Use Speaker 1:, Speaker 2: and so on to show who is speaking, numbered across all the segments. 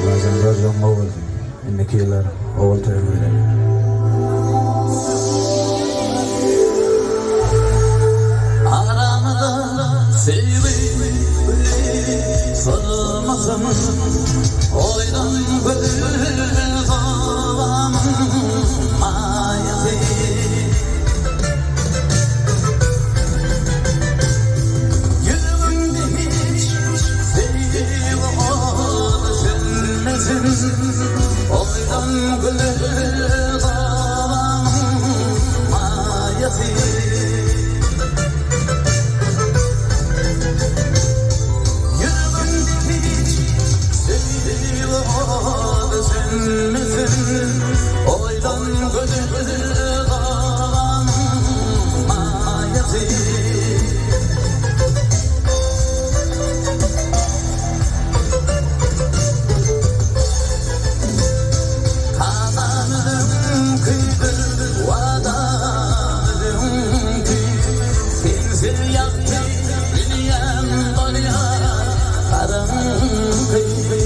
Speaker 1: Legendary Young Mobile in the killer all time with it.
Speaker 2: Aramada sevgi sarılmasın oydan böyle zavamın mayası. Yüreğimde hiç sevgi oldu sönmesin oydan böyle zavamın mayası. Oydan gözü kalan mayası. Kananım kıydı vadadım ki sensiz yaktı dünyam dünya karam kıydı.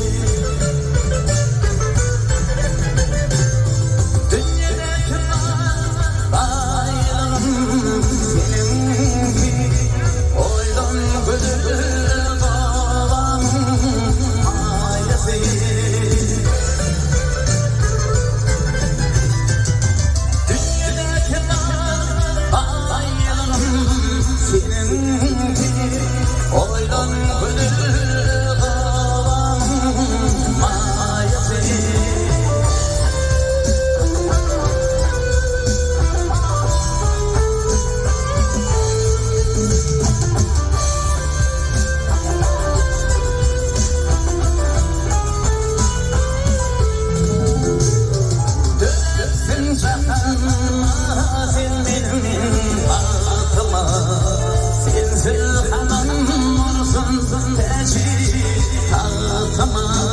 Speaker 2: Oydan gönül kalan mayası. Dönsün canıma sen benim aklıma. Sensiz hanım olsun tercih tahtıma.